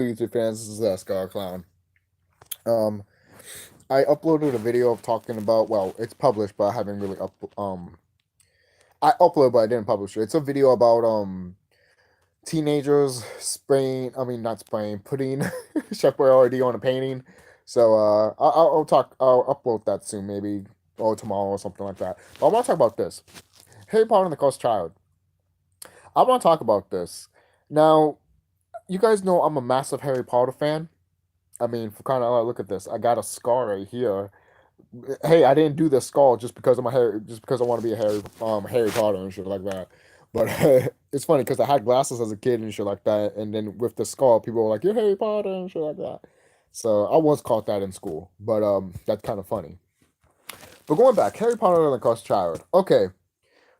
YouTube fans, this is TheSkullKlown. Um, I uploaded a video of talking about. Well, it's published, but I haven't really I uploaded, but I didn't publish it. It's a video about teenagers spraying. I mean, not spraying, putting Chef Boyardee on a painting. So I'll talk. I'll upload that soon, maybe or tomorrow or something like that. But I want to talk about this. Harry Potter and the Cursed Child. I want to talk about this. Now, you guys know I'm a massive Harry Potter fan. I mean, for kind of look at this. I got a scar right here. Hey, I didn't do the skull just because I'm a Harry, just because I want to be a Harry Potter and shit like that. But it's funny because I had glasses as a kid and shit like that, and then with the skull, people were like, "You're Harry Potter" and shit like that. So I was caught that in school, but that's kind of funny. But going back, Harry Potter and the Cursed Child. Okay,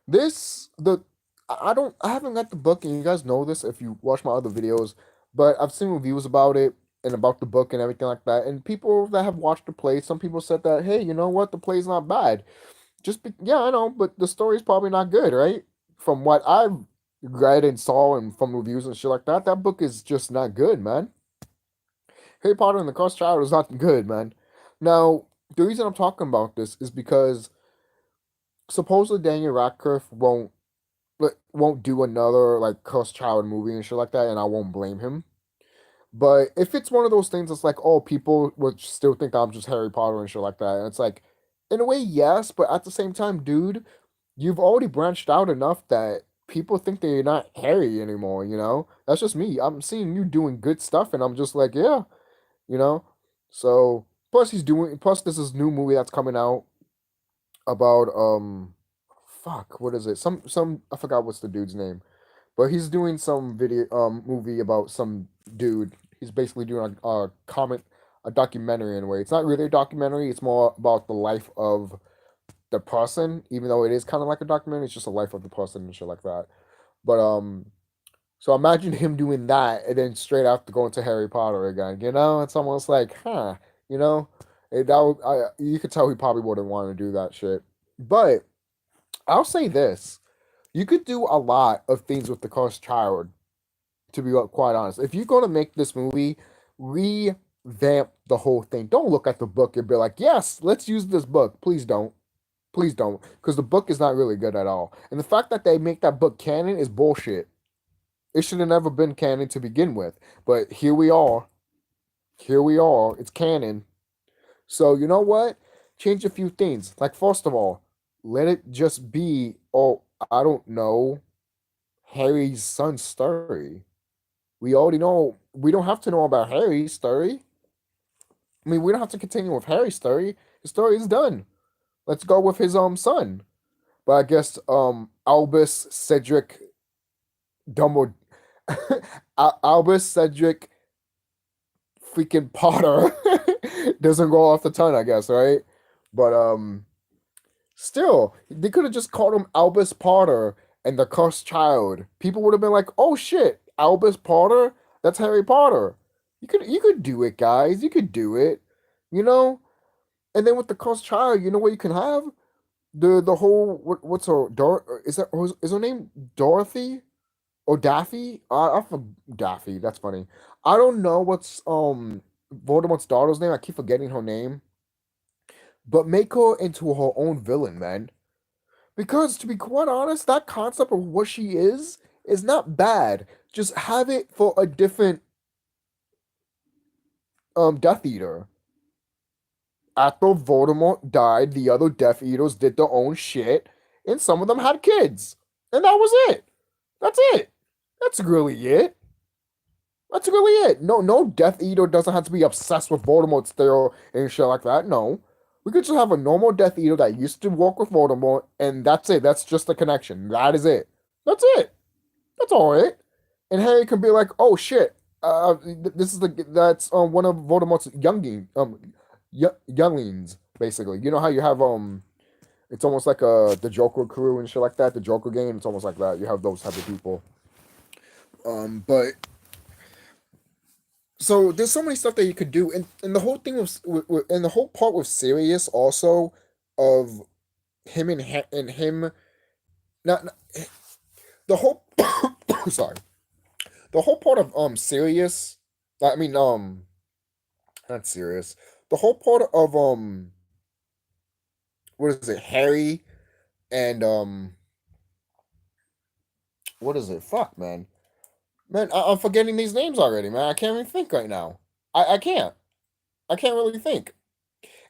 this the I haven't got the book, and you guys know this if you watch my other videos, but I've seen reviews about it and about the book and everything like that. And people that have watched the play, some people said that, hey, you know what, the play's not bad. Yeah, I know, but the story's probably not good, right? From what I've read and saw and from reviews and shit like that, that book is just not good, man. Harry Potter and the Cursed Child is not good, man. Now, the reason I'm talking about this is because supposedly Daniel Radcliffe won't do another like Cursed Child movie and shit like that, and I won't blame him. But if it's one of those things that's like, oh, people would still think I'm just Harry Potter and shit like that, and it's like, in a way, yes, but at the same time, dude, you've already branched out enough that people think that you're not Harry anymore, you know? That's just me. I'm seeing you doing good stuff, and I'm just like, yeah, you know? So, plus this is new movie that's coming out about, fuck, what is it? I forgot what's the dude's name, but he's doing some movie about some dude. He's basically doing a documentary in a way. It's not really a documentary. It's more about the life of the person, even though it is kind of like a documentary. It's just a life of the person and shit like that. But so imagine him doing that and then straight after going to Harry Potter again. You know, it's almost like, huh? You know, you could tell he probably wouldn't want to do that shit. But I'll say this: you could do a lot of things with the cursed child, to be quite honest. If you're going to make this movie, revamp the whole thing. Don't look at the book and be like, yes, let's use this book. Please don't. Please don't. Because the book is not really good at all. And the fact that they make that book canon is bullshit. It should have never been canon to begin with. But here we are. Here we are. It's canon. So, you know what? Change a few things. Like, first of all, let it just be, oh, I don't know, Harry's son's story. We already know. We don't have to know about Harry's story. I mean, we don't have to continue with Harry's story. His story is done. Let's go with his son. But I guess Albus Cedric Dumbledore, Albus Cedric freaking Potter doesn't go off the tongue. I guess, right? But still, they could have just called him Albus Potter and the Cursed Child. People would have been like, "Oh shit, Albus Potter? That's Harry Potter." You could do it, guys. You could do it. You know. And then with the Cursed Child, you know what you can have the whole what's her is her name Dorothy or Daffy? I for Daffy. That's funny. I don't know what's Voldemort's daughter's name. I keep forgetting her name. But make her into her own villain, man. Because to be quite honest, that concept of what she is not bad. Just have it for a different Death Eater. After Voldemort died, the other Death Eaters did their own shit, and some of them had kids. And that was it. That's it. That's really it. That's really it. No Death Eater doesn't have to be obsessed with Voldemort still and shit like that. No. We could just have a normal Death Eater that used to work with Voldemort, and that's it. That's just the connection. That is it. That's it. That's all right. And Harry can be like, "Oh shit, this is that's one of Voldemort's younglings, basically. You know how you have it's almost like the Joker crew and shit like that. The Joker game. It's almost like that. You have those type of people. But so there's so many stuff that you could do, and the whole thing and the whole part with Sirius also of him and him not the whole sorry the whole part of Sirius I mean, that's serious. The whole part of what is it, Harry and what is it? Fuck, man. Man, I'm forgetting these names already, man. I can't even think right now. I can't. I can't really think.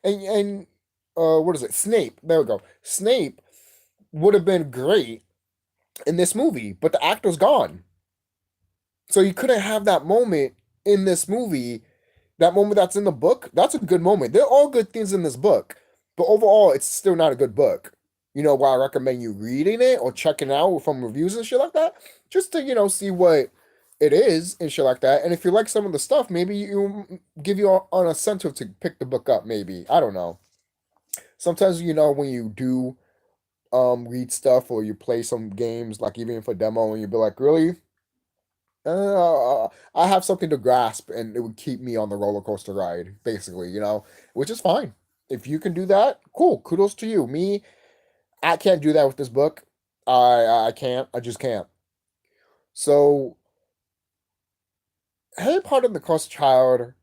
And what is it? Snape. There we go. Snape would have been great in this movie, but the actor's gone. So you couldn't have that moment in this movie. That moment that's in the book, that's a good moment. They're all good things in this book, but overall, it's still not a good book. You know, why I recommend you reading it or checking it out from reviews and shit like that, just to see what it is and shit like that. And if you like some of the stuff, maybe you give you an incentive to pick the book up. Maybe I don't know. Sometimes when you do read stuff or you play some games, like even for demo, and you be like, really, I have something to grasp, and it would keep me on the roller coaster ride, basically, which is fine. If you can do that, cool. Kudos to you. Me, I can't do that with this book. I can't. I just can't. So, Harry Potter and the Cursed Child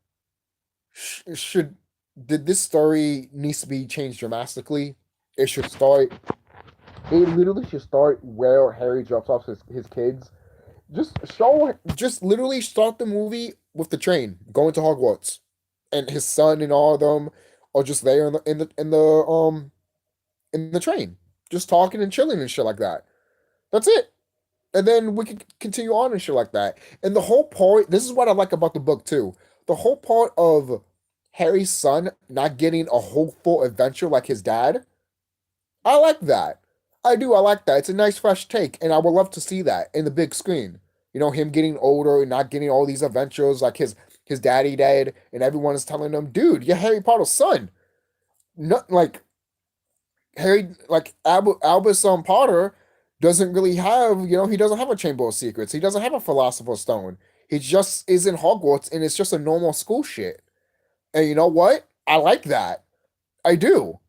should did this story needs to be changed dramatically. It should start. It literally should start where Harry drops off his kids. Just literally start the movie with the train going to Hogwarts, and his son and all of them are just there in the train, just talking and chilling and shit like that. That's it, and then we can continue on and shit like that. And the whole part, this is what I like about the book too. The whole part of Harry's son not getting a whole full adventure like his dad, I like that. I do. I like that. It's a nice fresh take, and I would love to see that in the big screen. Him getting older and not getting all these adventures like his daddy did, and everyone is telling him, "Dude, you're Harry Potter's son." Not like Albus Potter doesn't really have. He doesn't have a Chamber of Secrets. He doesn't have a Philosopher's Stone. He just is in Hogwarts, and it's just a normal school shit. And you know what? I like that. I do.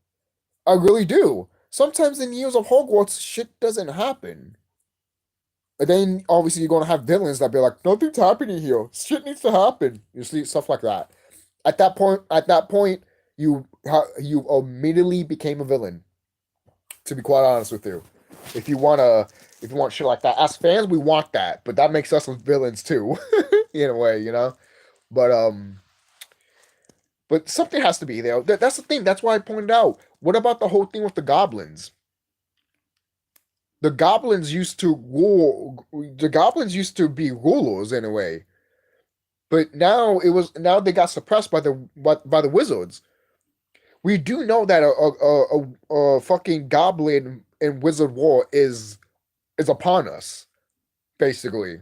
I really do. Sometimes in years of Hogwarts, shit doesn't happen. And then obviously you're gonna have villains that be like, nothing's happening here. Shit needs to happen. You see stuff like that. At that point, you immediately became a villain. To be quite honest with you, if you want shit like that, as fans, we want that, but that makes us villains too, in a way. But something has to be there. That's the thing. That's why I pointed out. What about the whole thing with the goblins? The goblins used to rule. The goblins used to be rulers in a way, but now they got suppressed by the wizards. We do know that a fucking goblin and wizard war is upon us. Basically,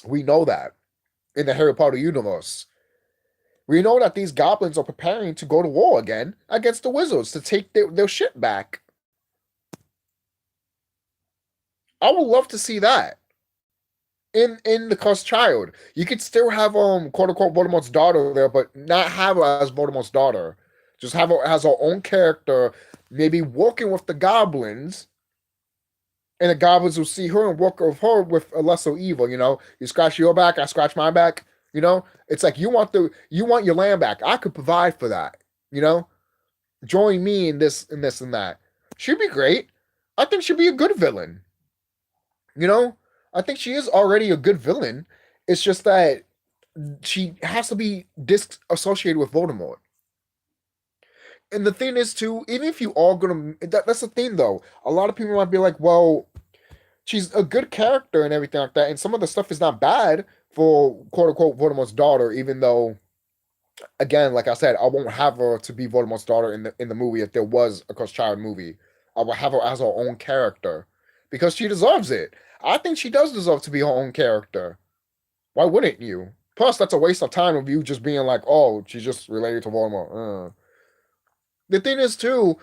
we know that in the Harry Potter universe. We know that these goblins are preparing to go to war again against the wizards to take their shit back. I would love to see that. In the Cursed Child. You could still have quote unquote Voldemort's daughter there, but not have her as Voldemort's daughter. Just have her as her own character, maybe working with the goblins, and the goblins will see her and work with her with a lesser evil. You scratch your back, I scratch my back. It's like you want your land back. I could provide for that. You know, Join me in this and that. She'd be great. I think she'd be a good villain. You know, I think she is already a good villain. It's just that she has to be disassociated with Voldemort. And the thing is, too, even if you are gonna, that's the thing, though. A lot of people might be like, well, she's a good character and everything like that, and some of the stuff is not bad for quote unquote Voldemort's daughter, even though, again, like I said, I won't have her to be Voldemort's daughter in the movie if there was a Cursed Child movie. I will have her as her own character because she deserves it. I think she does deserve to be her own character. Why wouldn't you? Plus, that's a waste of time of you just being like, oh, she's just related to Voldemort. The thing is, too,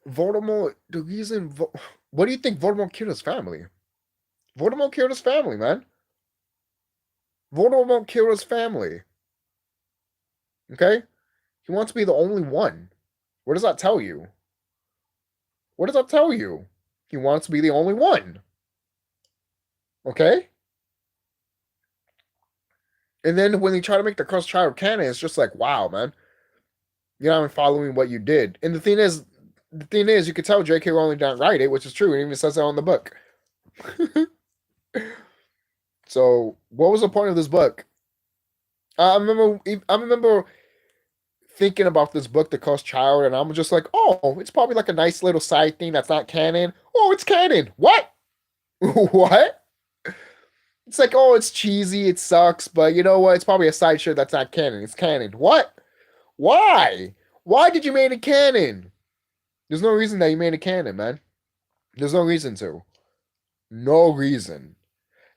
Voldemort, the reason. What do you think Voldemort killed his family? Voldemort killed his family, man. Voldemort killed his family. Okay? He wants to be the only one. What does that tell you? What does that tell you? He wants to be the only one. Okay? And then when they try to make the cursed child canon, it's just like, wow, man, you're not even following what you did. And the thing is, you could tell J.K. Rowling didn't write it, which is true. It even says that on the book. So, what was the point of this book? I remember thinking about this book, The Cursed Child, and I'm just like, oh, it's probably like a nice little side thing that's not canon. Oh, it's canon. What? What? It's like, oh, it's cheesy, it sucks, but you know what? It's probably a side show that's not canon. It's canon. What? Why? Why did you make it canon? There's no reason that you made it canon, man. There's no reason to. No reason.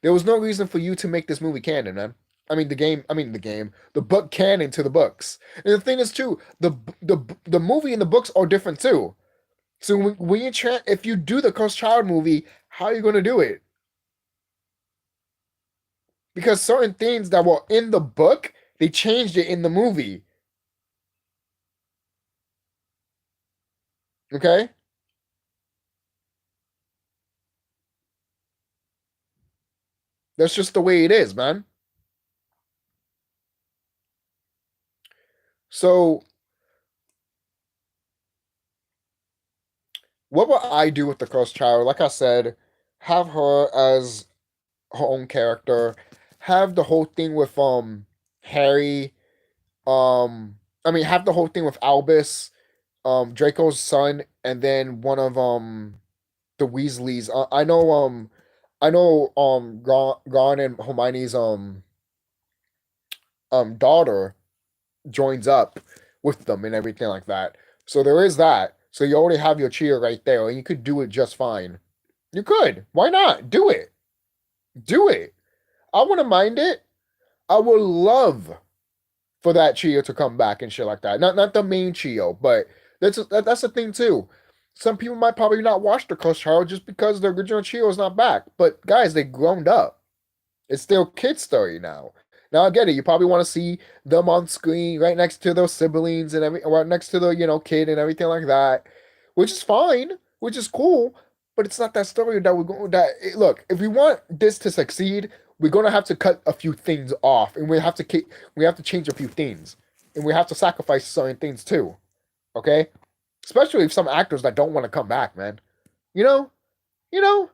There was no reason for you to make this movie canon, man. The book canon to the books. And the thing is too, the movie and the books are different too. So if you do the Cursed Child movie, how are you going to do it? Because certain things that were in the book, they changed it in the movie. Okay? That's just the way it is, man. So, what would I do with the Cursed Child? Like I said, have her as her own character. Have the whole thing with Harry. Have the whole thing with Albus, Draco's son, and then one of the Weasleys. I know Ron and Hermione's daughter joins up with them and everything like that. So there is that. So you already have your cheer right there, and you could do it just fine. You could. Why not? Do it. Do it. I wouldn't mind it. I would love for that Chio to come back and shit like that. Not the main Chio, but that's the thing too. Some people might probably not watch the Cursed Child just because the original Chio is not back. But guys, they grown up. It's still kid story now. Now I get it. You probably want to see them on screen right next to those siblings and right next to the kid and everything like that, which is fine, which is cool. But it's not that story that we're going. Look, if we want this to succeed, we're gonna have to cut a few things off, and we have to change a few things, and we have to sacrifice certain things too. Okay, especially if some actors that don't want to come back, man. You know, you know.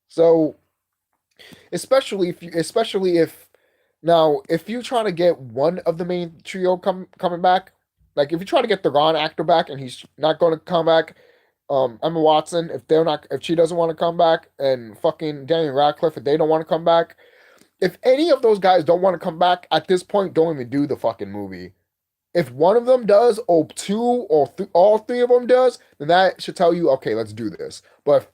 So especially if now if you try to get one of the main trio coming back, like if you try to get the Ron actor back and he's not going to come back, Emma Watson, if she doesn't want to come back, and fucking Daniel Radcliffe, if they don't want to come back, if any of those guys don't want to come back at this point, don't even do the fucking movie. If one of them does, or two, or all three of them does, then that should tell you, okay, let's do this. But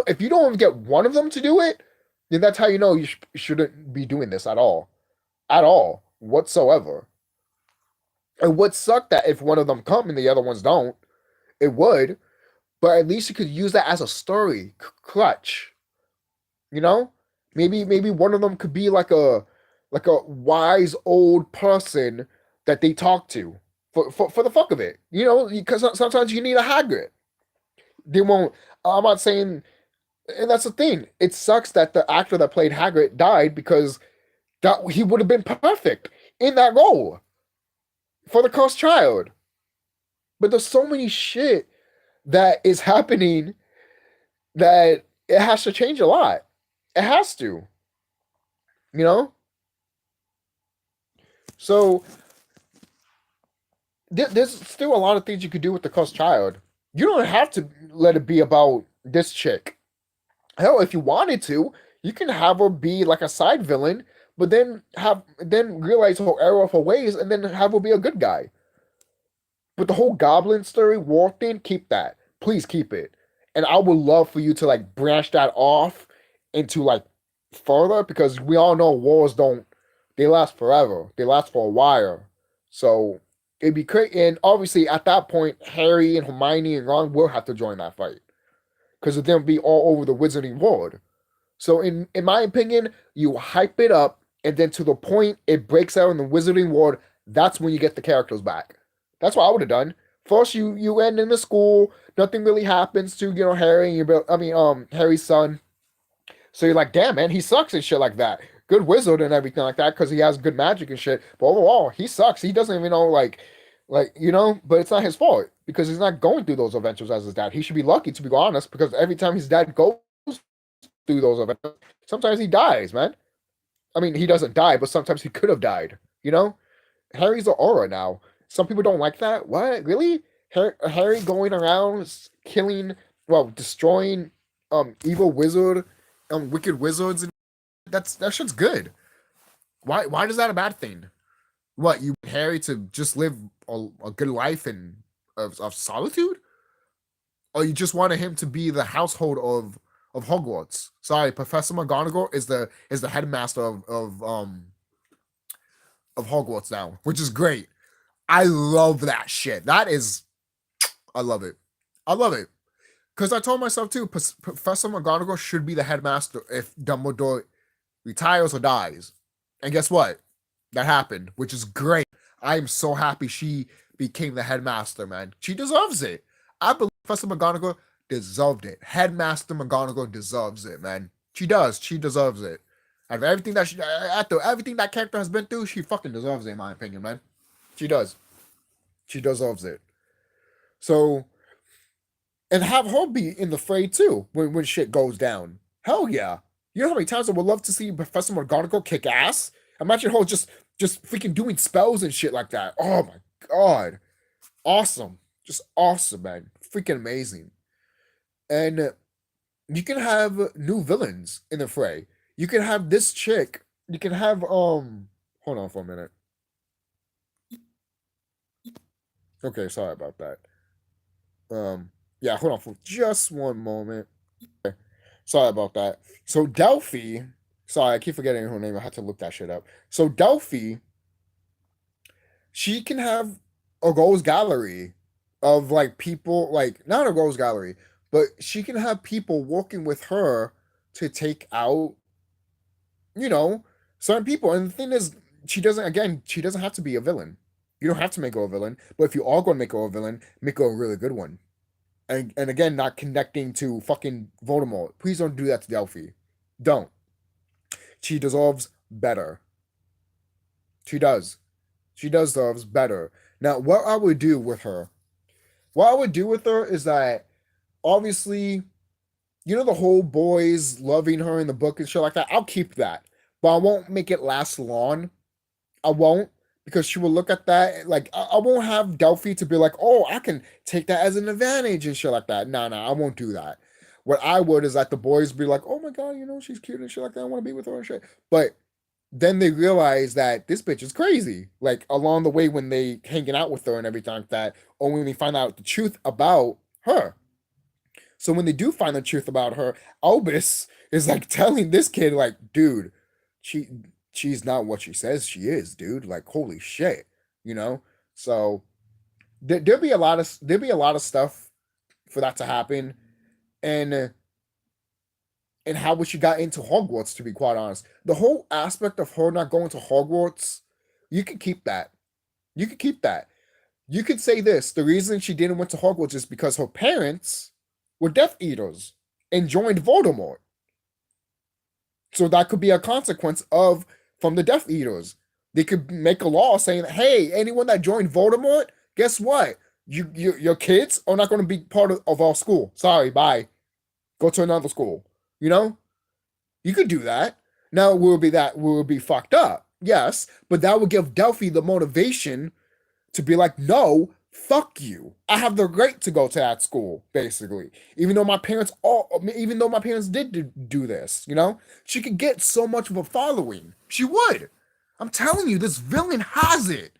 if you don't even get one of them to do it, then that's how you know you shouldn't be doing this at all, whatsoever. It would suck that if one of them come and the other ones don't, it would, but at least you could use that as a story crutch. You know, maybe one of them could be like a wise old person that they talk to for the fuck of it. You know, because sometimes you need a Hagrid. They won't. I'm not saying, and that's the thing. It sucks that the actor that played Hagrid died because that he would have been perfect in that role for the Cursed Child. But there's so many shit that is happening that it has to change a lot. It has to, you know. So there's still a lot of things you could do with the Cursed Child. You don't have to let it be about this chick. Hell, if you wanted to, you can have her be like a side villain, but then realize her error of her ways, and then have her be a good guy. But the whole goblin story, war thing, keep that. Please keep it. And I would love for you to like branch that off into like further, because we all know wars don't, they last forever. They last for a while. So it'd be great. And obviously at that point, Harry and Hermione and Ron will have to join that fight. Because they'll be all over the wizarding world. So in my opinion, you hype it up, and then to the point it breaks out in the wizarding world, that's when you get the characters back. That's what I would have done. First, you end in the school, nothing really happens to Harry and Harry's son. So you're like, damn man, he sucks and shit like that. good wizard and everything like that because he has good magic and shit. But overall, he sucks. He doesn't even know like you know. But it's not his fault because he's not going through those adventures as his dad. He should be lucky to be honest because every time his dad goes through those adventures, sometimes he dies, man. I mean, he doesn't die, but sometimes he could have died. You know, Harry's an aura now. Some people don't like that. What really? Harry going around killing, well, destroying, evil wizard, wicked wizards, and that shit's good. Why is that a bad thing? What you want Harry to just live a good life and of solitude, or you just wanted him to be the household of Hogwarts? Sorry, Professor McGonagall is the headmaster of Hogwarts now, which is great. I love that shit. That is, I love it. I love it. Because I told myself too, Professor McGonagall should be the headmaster if Dumbledore retires or dies. And guess what? That happened, which is great. I am so happy she became the headmaster, man. She deserves it. I believe Professor McGonagall deserved it. Headmaster McGonagall deserves it, man. She does. She deserves it. After everything that after everything that character has been through, she fucking deserves it, in my opinion, man. She does. She deserves it. So, and have her be in the fray too when shit goes down. Hell yeah. You know how many times I would love to see Professor McGonagall kick ass? Imagine her just freaking doing spells and shit like that. Oh my god. Awesome. Just awesome, man. Freaking amazing. And you can have new villains in the fray. You can have this chick. You can have hold on for a minute. Okay, sorry about that. Yeah, hold on for just one moment. Okay. Sorry about that. So Delphi, sorry, I keep forgetting her name. I had to look that shit up. So Delphi, she can have a Rose Gallery of like people, like not a Rose Gallery, but she can have people working with her to take out, you know, certain people. And the thing is, she doesn't have to be a villain. You don't have to make her a villain, but if you are going to make her a villain, make her a really good one. And again, not connecting to fucking Voldemort. Please don't do that to Delphi. Don't. She deserves better. She does. She does deserves better. Now, what I would do with her, is that obviously, you know, the whole boys loving her in the book and shit like that. I'll keep that, but I won't make it last long. I won't, because she will look at that like I won't have Delphi to be like, oh, I can take that as an advantage and shit like that. No, I won't do that. What I would is that the boys be like, oh my god, you know, she's cute and shit like that. I want to be with her and shit. But then they realize that this bitch is crazy. Like along the way when they hanging out with her and everything like that, or when they find out the truth about her. So when they do find the truth about her, Albus is like telling this kid, like, dude, she she's not what she says she is, dude. Like, holy shit, you know. So there'll be a lot of stuff for that to happen, and how would she got into Hogwarts? To be quite honest, the whole aspect of her not going to Hogwarts, you could keep that. You could keep that. You could say this: the reason she didn't went to Hogwarts is because her parents were Death Eaters and joined Voldemort. So that could be a consequence of from the Death Eaters. They could make a law saying, "Hey, anyone that joined Voldemort, guess what? Your kids are not going to be part of our school. Sorry, bye. Go to another school." You know, you could do that. Now will be fucked up, yes, but that would give Delphi the motivation to be like, no, fuck you. I have the right to go to that school, basically. Even though my parents did do this, you know, she could get so much of a following. She would. I'm telling you, this villain has it.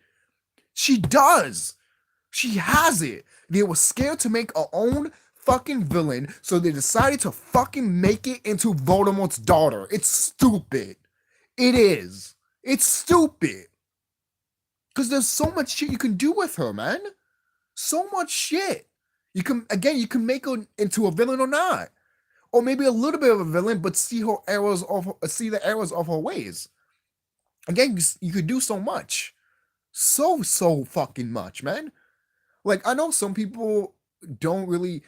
She does. She has it. They were scared to make her own fucking villain, so they decided to fucking make it into Voldemort's daughter. It's stupid. It is. It's stupid. Because there's so much shit you can do with her, man. So much shit. You can make her into a villain or not. Or maybe a little bit of a villain, but see the errors of her ways. Again, you could do so much. So fucking much, man. Like, I know some people don't really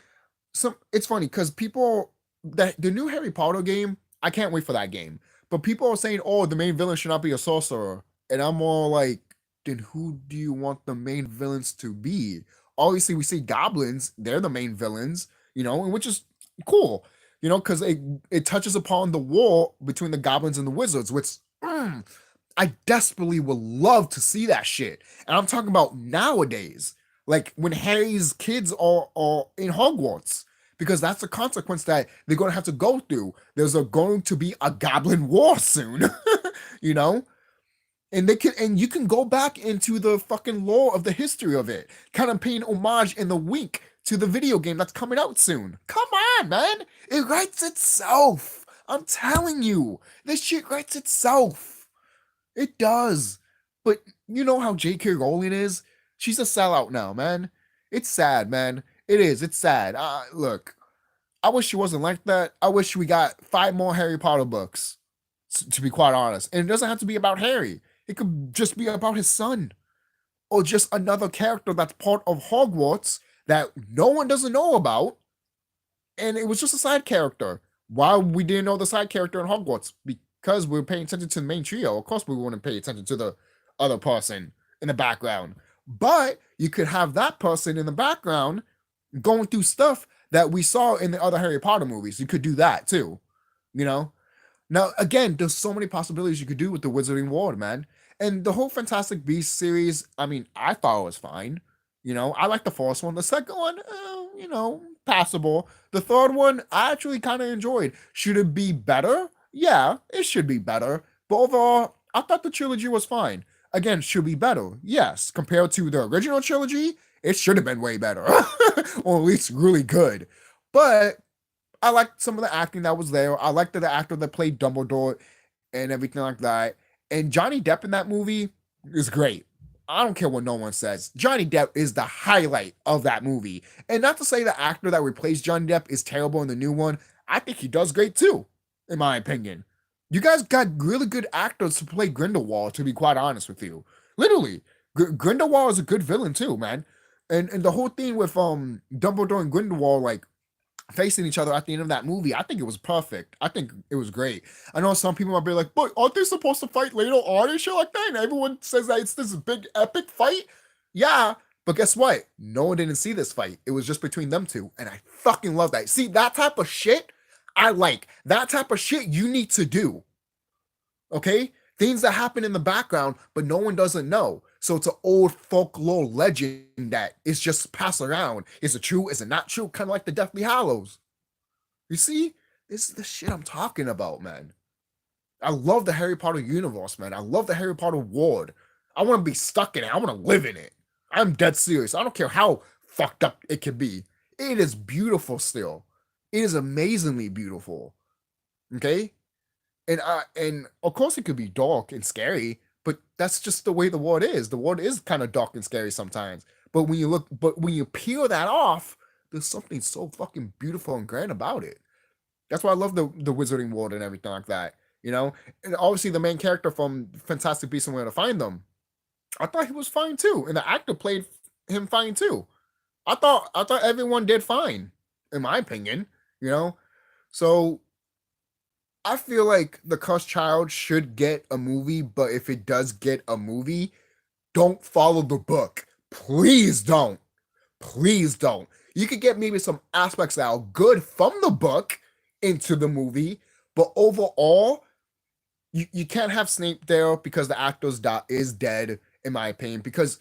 it's funny because people that the new Harry Potter game, I can't wait for that game. But people are saying, oh, the main villain should not be a sorcerer. And I'm all like, then who do you want the main villains to be? Obviously, we see goblins, they're the main villains, and which is cool, because it touches upon the war between the goblins and the wizards, which I desperately would love to see that shit. And I'm talking about nowadays, like when Harry's kids are in Hogwarts, because that's the consequence that they're going to have to go through. There's going to be a goblin war soon, you know? And you can go back into the fucking lore of the history of it, kind of paying homage in the wink to the video game that's coming out soon. Come on, man. It writes itself. I'm telling you, this shit writes itself. It does. But you know how J.K. Rowling is? She's a sellout now, man. It's sad, man. It is. It's sad. Look, I wish she wasn't like that. I wish we got 5 more Harry Potter books, to be quite honest. And it doesn't have to be about Harry. It could just be about his son. Or just another character that's part of Hogwarts that no one doesn't know about. And it was just a side character. Why we didn't know the side character in Hogwarts? Because we were paying attention to the main trio. Of course we wouldn't pay attention to the other person in the background. But you could have that person in the background going through stuff that we saw in the other Harry Potter movies. You could do that too, Now, again, there's so many possibilities you could do with the Wizarding World, man. And the whole Fantastic Beasts series, I mean, I thought it was fine. I like the first one. The second one, passable. The third one, I actually kind of enjoyed. Should it be better? Yeah, it should be better. But overall, I thought the trilogy was fine. Again, should be better. Yes, compared to the original trilogy, it should have been way better. Or at least really good. But I liked some of the acting that was there. I liked the actor that played Dumbledore and everything like that. And Johnny Depp in that movie is great. I don't care what no one says. Johnny Depp is the highlight of that movie. And not to say the actor that replaced Johnny Depp is terrible in the new one. I think he does great too, in my opinion. You guys got really good actors to play Grindelwald, to be quite honest with you. Literally, Grindelwald is a good villain too, man. And the whole thing with Dumbledore and Grindelwald, like, facing each other at the end of that movie, I think it was perfect. I think it was great. I know some people might be like, but aren't they supposed to fight later on and shit like that? And everyone says that it's this big epic fight. Yeah, but guess what? No one didn't see this fight. It was just between them two. And I fucking love that. See, that type of shit, I like. That type of shit you need to do. Okay? Things that happen in the background, but no one doesn't know. So it's an old folklore legend that is just passed around. Is it true? Is it not true? Kind of like the Deathly Hallows. You see? This is the shit I'm talking about, man. I love the Harry Potter universe, man. I love the Harry Potter world. I want to be stuck in it. I want to live in it. I'm dead serious. I don't care how fucked up it can be. It is beautiful still. It is amazingly beautiful. Okay? And of course it could be dark and scary, but that's just the way the world is. The world is kind of dark and scary sometimes. But when you peel that off, there's something so fucking beautiful and grand about it. That's why I love the Wizarding World and everything like that. And obviously the main character from Fantastic Beasts and Where to Find Them, I thought he was fine too, and the actor played him fine too. I thought everyone did fine, in my opinion. So I feel like The Cursed Child should get a movie, but if it does get a movie, don't follow the book. Please don't. Please don't. You could get maybe some aspects that are good from the book into the movie, but overall, you can't have Snape there because the actor is dead, in my opinion, because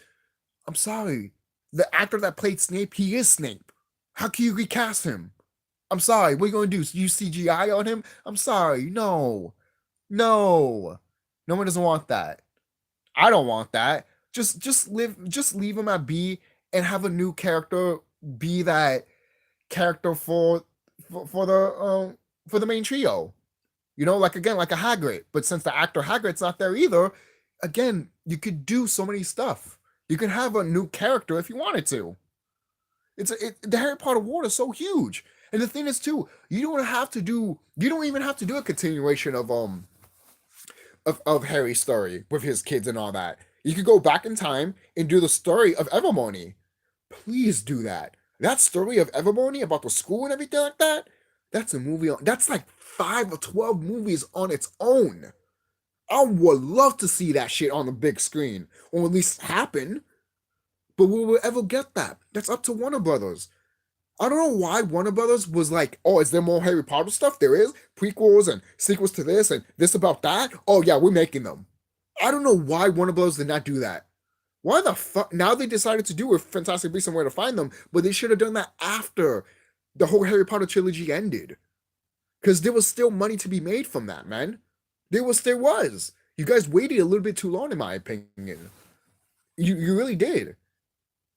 I'm sorry, the actor that played Snape, he is Snape. How can you recast him? I'm sorry, what are you going to do? Use CGI on him? I'm sorry, no. No one doesn't want that. I don't want that. Just leave him at B and have a new character be that character for the main trio. Like a Hagrid. But since the actor Hagrid's not there either, again, you could do so many stuff. You can have a new character if you wanted to. The Harry Potter world is so huge. And the thing is too, you don't even have to do a continuation of Harry's story with his kids and all that. You could go back in time and do the story of Evermorny. Please do that. That story of Evermorny about the school and everything like that, that's a movie that's like 5 or 12 movies on its own. I would love to see that shit on the big screen, or at least happen. But will we ever get that? That's up to Warner Brothers. I don't know why Warner Brothers was like, oh, is there more Harry Potter stuff? There is prequels and sequels to this and this about that. Oh yeah, we're making them. I don't know why Warner Brothers did not do that. Why the fuck? Now they decided to do a Fantastic Beasts and Where to Find Them, but they should have done that after the whole Harry Potter trilogy ended. Because there was still money to be made from that, man. There was. You guys waited a little bit too long, in my opinion. You really did.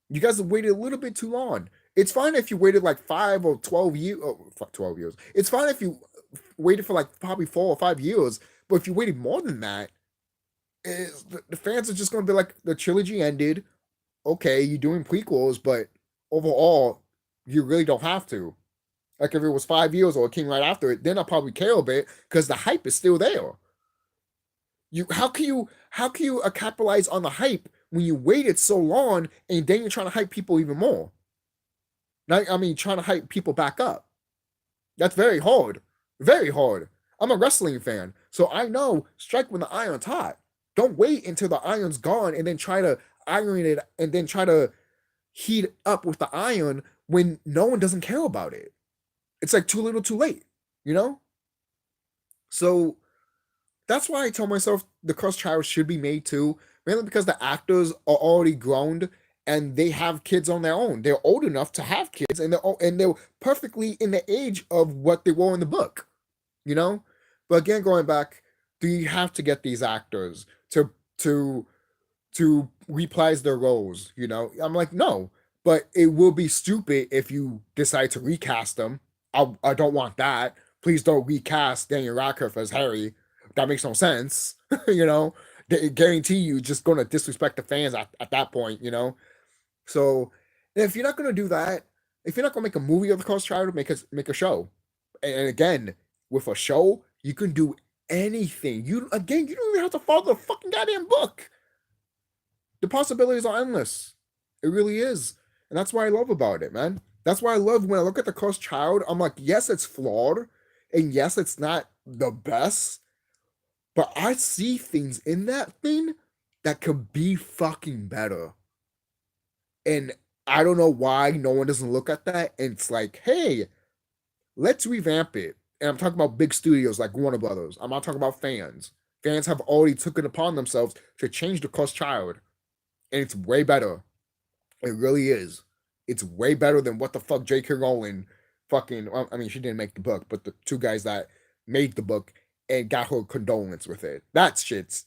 You guys waited a little bit too long. It's fine if you waited like 5 or 12 years. Oh, 12 years. It's fine if you waited for like probably 4 or 5 years. But if you waited more than that, the fans are just going to be like, the trilogy ended. Okay, you're doing prequels, but overall, you really don't have to. Like if it was 5 years or it came right after it, then I'll probably care a bit because the hype is still there. How can you capitalize on the hype when you waited so long and then you're trying to hype people even more? I mean, trying to hype people back up. That's very hard. Very hard. I'm a wrestling fan, so I know strike when the iron's hot. Don't wait until the iron's gone and then try to iron it and then try to heat it up with the iron when no one doesn't care about it. It's like too little too late, you know? So that's why I tell myself the Cursed Child should be made too, mainly because the actors are already grown and they have kids on their own. They're old enough to have kids, and they're perfectly in the age of what they were in the book, you know. But again, going back, do you have to get these actors to reprise their roles? You know, I'm like, no, but it will be stupid if you decide to recast them. I don't want that. Please don't recast Daniel Radcliffe as Harry. That makes no sense. You know, they guarantee you just going to disrespect the fans at that point, you know. So if you're not going to do that, if you're not going to make a movie of the Cursed Child, make a show. And again, with a show, you can do anything. You don't even have to follow the fucking goddamn book. The possibilities are endless. It really is. And that's what I love about it, man. That's why I love when I look at the Cursed Child, I'm like, yes, it's flawed. And yes, it's not the best. But I see things in that thing that could be fucking better. And I don't know why no one doesn't look at that. And it's like, hey, let's revamp it. And I'm talking about big studios like Warner Brothers. I'm not talking about fans. Fans have already taken upon themselves to change the Cursed Child. And it's way better. It really is. It's way better than what the fuck J.K. Rowling fucking, well, I mean, she didn't make the book, but the two guys that made the book and got her condolence with it. That shit's.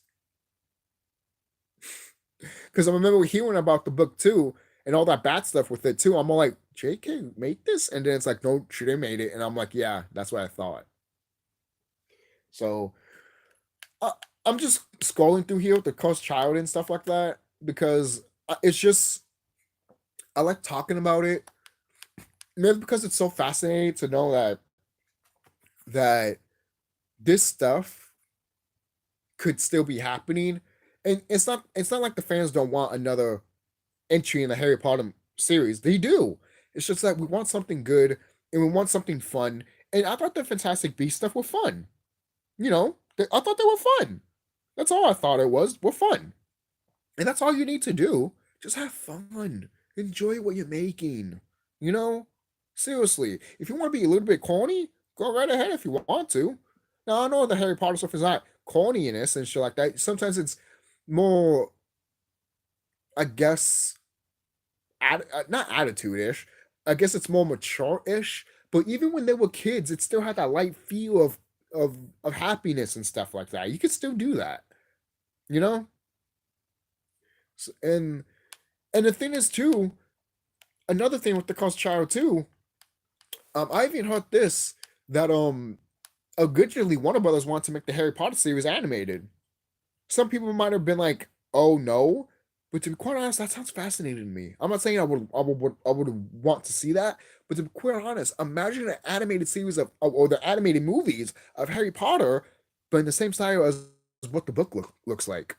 Because I remember hearing about the book too, and all that bad stuff with it too. I'm all like, J.K. made this? And then it's like, no, she didn't made it. And I'm like, yeah, that's what I thought. So I'm just scrolling through here with the Cursed Child and stuff like that because it's just, I like talking about it. Maybe because it's so fascinating to know that this stuff could still be happening. And it's not like the fans don't want another entry in the Harry Potter series. They do. It's just that we want something good and we want something fun. And I thought the Fantastic Beasts stuff were fun. You know, I thought they were fun. That's all I thought it was. We're fun. And that's all you need to do. Just have fun. Enjoy what you're making. You know? Seriously. If you want to be a little bit corny, go right ahead if you want to. Now, I know the Harry Potter stuff is not corniness and shit like that. Sometimes it's more, I guess, not attitude-ish. I guess it's more mature-ish. But even when they were kids, it still had that light feel of happiness and stuff like that. You could still do that. You know? And the thing is too, another thing with the Cursed Child too, I even heard this that originally Warner Brothers wanted to make the Harry Potter series animated. Some people might have been like, "Oh no," but to be quite honest, that sounds fascinating to me. I'm not saying I would want to see that, but to be quite honest, imagine an animated series or the animated movies of Harry Potter, but in the same style as what the book looks like.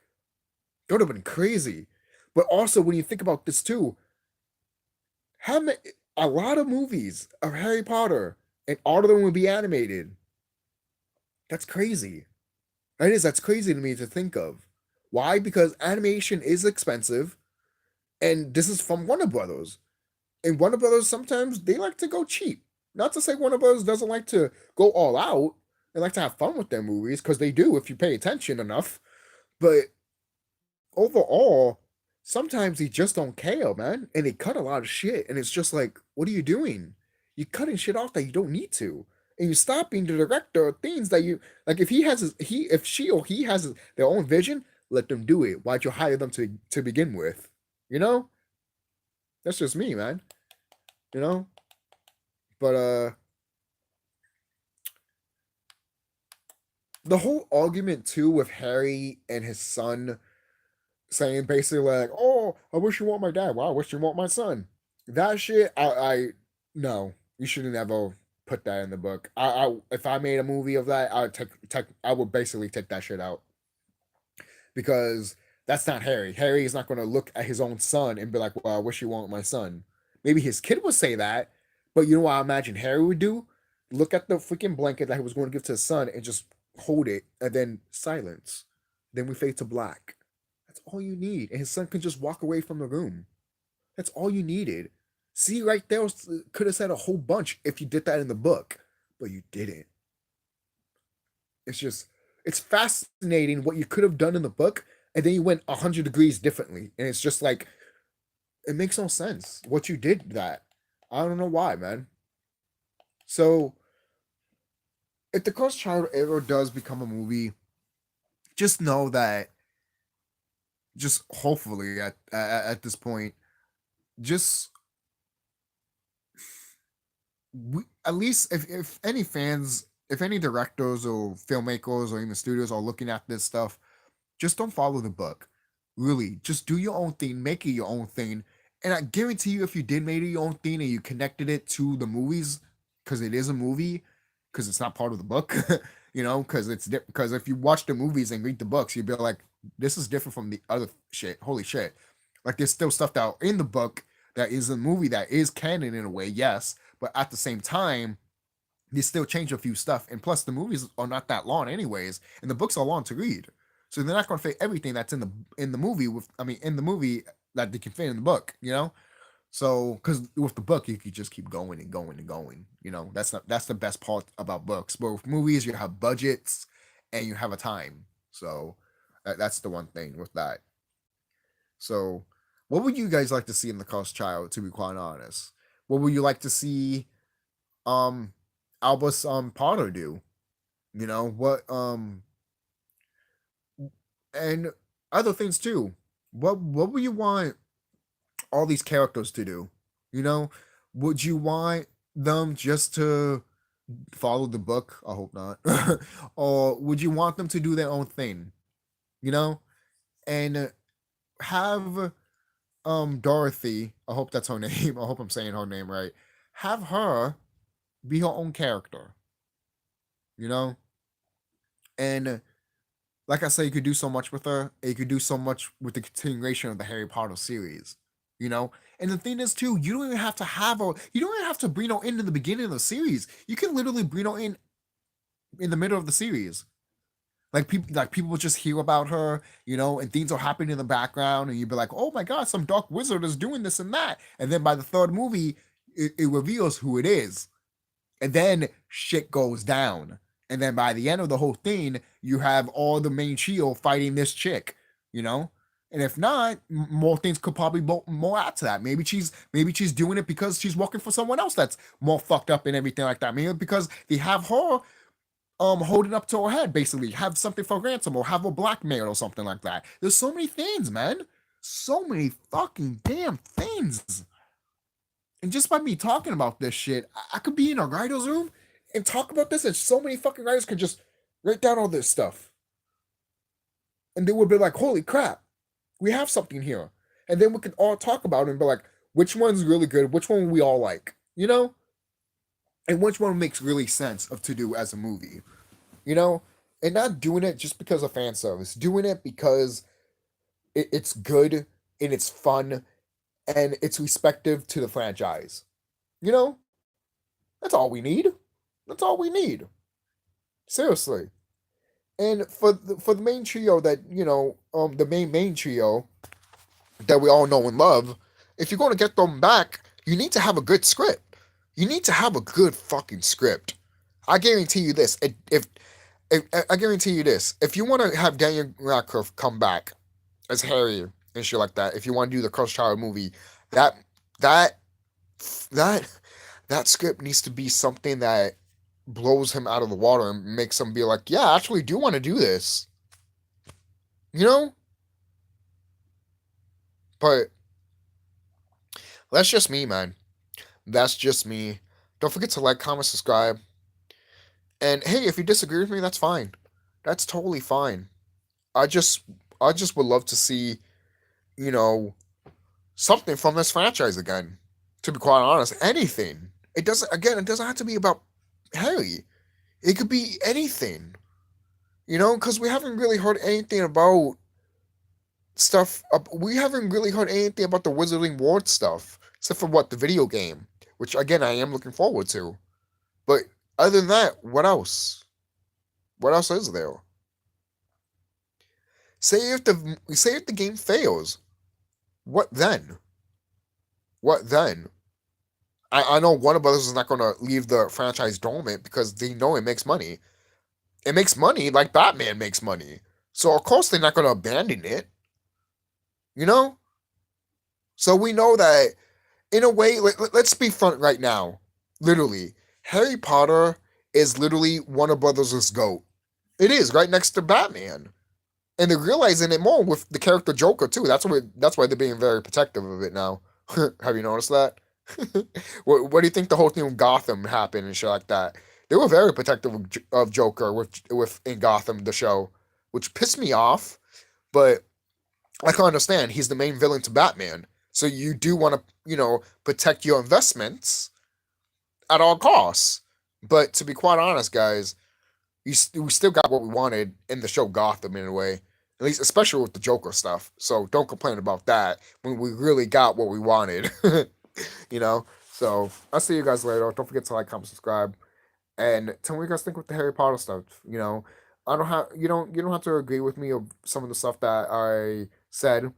That would have been crazy. But also, when you think about this too, a lot of movies of Harry Potter, and all of them would be animated. That's crazy. That's crazy to me to think of. Why? Because animation is expensive, and this is from Warner Brothers. And Warner Brothers sometimes they like to go cheap. Not to say Warner Brothers doesn't like to go all out. They like to have fun with their movies because they do if you pay attention enough. But overall, sometimes they just don't care, man. And they cut a lot of shit. And it's just like, what are you doing? You're cutting shit off that you don't need to. And you're stopping the director of things that you like. If he has if she or he has their own vision, let them do it. Why'd you hire them to begin with? You know, that's just me, man. You know, but the whole argument too with Harry and his son saying basically like, "Oh, I wish you want my dad. Wow, I wish you want my son." That shit, I no, you shouldn't ever put that in the book. If I made a movie of that, I would basically take that shit out because that's not Harry. Harry is not going to look at his own son and be like, "Well, I wish you want my son." Maybe his kid would say that, but you know what I imagine Harry would do? Look at the freaking blanket that he was going to give to his son and just hold it and then silence. Then we fade to black. That's all you need. And his son can just walk away from the room. That's all you needed. See, right there could have said a whole bunch if you did that in the book, but you didn't. It's just, it's fascinating what you could have done in the book, and then you went 100 degrees differently. And it's just like, it makes no sense what you did that. I don't know why, man. So, if the Cursed Child ever does become a movie, just know that, just hopefully at this point, just at least if any fans, if any directors or filmmakers or even studios are looking at this stuff, just don't follow the book. Really, just do your own thing, make it your own thing. And I guarantee you, if you did make it your own thing and you connected it to the movies, because it is a movie, because it's not part of the book, because because if you watch the movies and read the books, you'd be like, this is different from the other shit. Holy shit! Like there's still stuff that in the book that is a movie that is canon in a way, yes, but at the same time, they still change a few stuff. And plus, the movies are not that long, anyways, and the books are long to read, so they're not going to fit everything that's in the movie. In the movie that they can fit in the book, So, because with the book, you could just keep going and going and going. That's the best part about books. But with movies, you have budgets and you have a time. So, that's the one thing with that. So, what would you guys like to see in the Cursed Child? To be quite honest, what would you like to see um Albus Potter do? What and other things too. What would you want all these characters to do? Would you want them just to follow the book? I hope not. Or would you want them to do their own thing? And have Dorothy, I hope that's her name. I hope I'm saying her name right. Have her be her own character. You know? And like I said, you could do so much with her. And you could do so much with the continuation of the Harry Potter series. And the thing is too, you don't even have to have her. You don't even have to bring her in the beginning of the series. You can literally bring her in the middle of the series. People will just hear about her, and things are happening in the background, and you'd be like, "Oh my god, some dark wizard is doing this and that." And then by the third movie, it reveals who it is, and then shit goes down. And then by the end of the whole thing, you have all the main trio fighting this chick, you know. And if not, more things could probably more add to that. Maybe she's doing it because she's working for someone else that's more fucked up and everything like that. Maybe because they have her holding up to her head, basically have something for ransom or have her blackmailed or something like that. There's so many things, man. So many fucking damn things. And just by me talking about this shit, I could be in a writer's room and talk about this, and so many fucking writers could just write down all this stuff. And they would be like, holy crap, we have something here. And then we could all talk about it and be like, which one's really good? Which one we all like? And which one makes really sense of to do as a movie? And not doing it just because of fan service, doing it because it's good and it's fun and it's respective to the franchise. That's all we need. That's all we need. Seriously. And for the main trio that the main trio that we all know and love, if you're going to get them back, you need to have a good script. You need to have a good fucking script. I guarantee you this. If I guarantee you this, if you want to have Daniel Radcliffe come back as Harry and shit like that, if you want to do the Cursed Child movie, that that that that script needs to be something that blows him out of the water and makes him be like, yeah, I actually do want to do this. You know? But that's just me, man. That's just me. Don't forget to like, comment, subscribe. And hey, if you disagree with me, that's fine. That's totally fine. I just I just would love to see, you know, something from this franchise again. To be quite honest, anything. It doesn't have to be about Harry. It could be anything. Because we haven't really heard anything about stuff. We haven't really heard anything about the Wizarding Ward stuff, except for what the video game, which again I am looking forward to. But other than that, what else? What else is there? Say if the game fails, what then? What then? I know Warner Brothers is not going to leave the franchise dormant because they know it makes money. It makes money like Batman makes money. So of course they're not going to abandon it. You know? So we know that in a way, let's be front right now. Literally, Harry Potter is literally Warner Brothers' GOAT. It is right next to Batman. And they're realizing it more with the character Joker too. That's why they're being very protective of it now. Have you noticed that? What do you think the whole thing with Gotham happened and shit like that? They were very protective of Joker with in Gotham the show, which pissed me off. But I can understand he's the main villain to Batman, so you do want to protect your investments at all costs. But to be quite honest, guys, we still got what we wanted in the show Gotham in a way, at least especially with the Joker stuff. So don't complain about that when we really got what we wanted. you know. So I'll see you guys later. Don't forget to like, comment, subscribe, and tell me what you guys think with the Harry Potter stuff. I don't have you don't have to agree with me of some of the stuff that I said,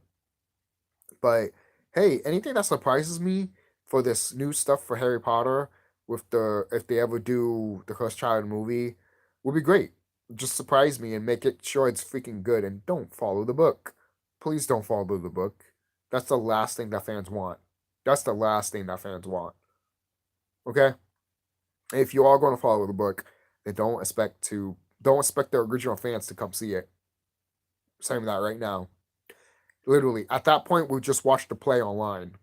but hey, anything that surprises me for this new stuff for Harry Potter with the if they ever do the Cursed Child movie would be great. Just surprise me and make it sure it's freaking good and don't follow the book. Please don't follow the book. That's the last thing that fans want. That's the last thing that fans want. Okay? If you are going to follow the book, then don't expect the original fans to come see it. I'm saying that right now. Literally, at that point, we'll just watch the play online.